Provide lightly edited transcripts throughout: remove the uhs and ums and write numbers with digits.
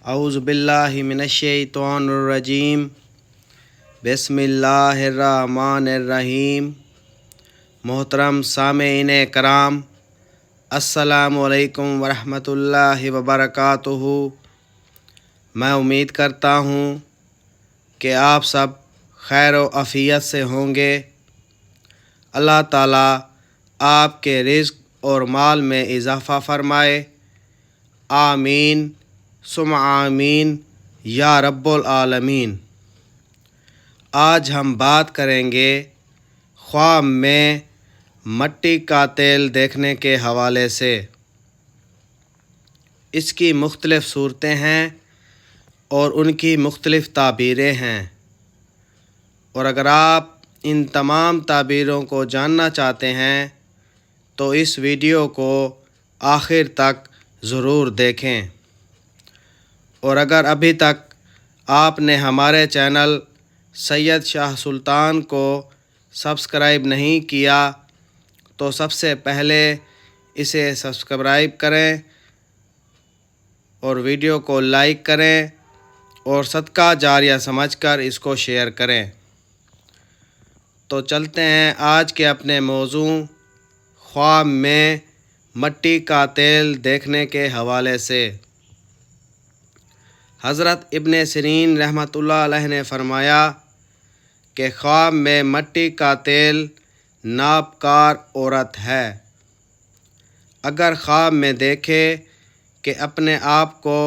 اعوذ باللہ من الشیطان الرجیم بسم اللہ الرحمن الرحیم۔ محترم سامعین کرام، السلام علیکم ورحمۃ اللہ وبرکاتہ۔ میں امید کرتا ہوں کہ آپ سب خیر و عافیت سے ہوں گے۔ اللہ تعالیٰ آپ کے رزق اور مال میں اضافہ فرمائے، آمین ثم آمین یا رب العالمین۔ آج ہم بات کریں گے خواب میں مٹی کا تیل دیکھنے کے حوالے سے۔ اس کی مختلف صورتیں ہیں اور ان کی مختلف تعبیریں ہیں، اور اگر آپ ان تمام تعبیروں کو جاننا چاہتے ہیں تو اس ویڈیو کو آخر تک ضرور دیکھیں۔ اور اگر ابھی تک آپ نے ہمارے چینل سید شاہ سلطان کو سبسکرائب نہیں کیا تو سب سے پہلے اسے سبسکرائب کریں اور ویڈیو کو لائک کریں اور صدقہ جاریہ سمجھ کر اس کو شیئر کریں۔ تو چلتے ہیں آج کے اپنے موضوع خواب میں مٹی کا تیل دیکھنے کے حوالے سے۔ حضرت ابن سیرین رحمۃ اللہ علیہ نے فرمایا کہ خواب میں مٹی کا تیل نابکار عورت ہے۔ اگر خواب میں دیکھے کہ اپنے آپ کو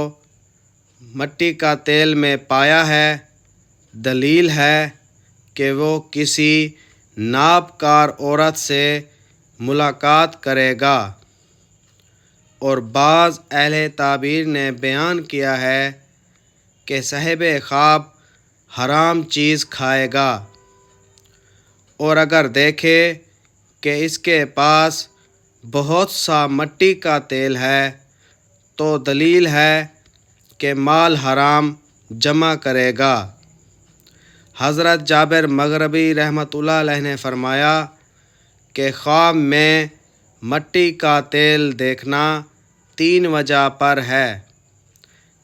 مٹی کا تیل میں پایا ہے، دلیل ہے کہ وہ کسی نابکار عورت سے ملاقات کرے گا۔ اور بعض اہل تعبیر نے بیان کیا ہے کہ صاحب خواب حرام چیز کھائے گا۔ اور اگر دیکھے کہ اس کے پاس بہت سا مٹی کا تیل ہے تو دلیل ہے کہ مال حرام جمع کرے گا۔ حضرت جابر مغربی رحمۃ اللہ علیہ نے فرمایا کہ خواب میں مٹی کا تیل دیکھنا 3 وجہ پر ہے۔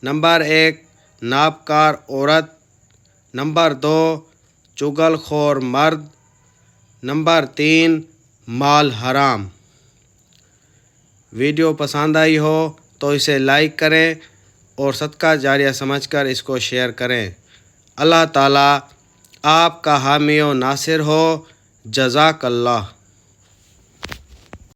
نمبر 1 نابکار عورت، نمبر 2 چغل خور مرد، نمبر 3 مال حرام۔ ویڈیو پسند آئی ہو تو اسے لائک کریں اور صدقہ جاریہ سمجھ کر اس کو شیئر کریں۔ اللہ تعالیٰ آپ کا حامی و ناصر ہو۔ جزاک اللہ۔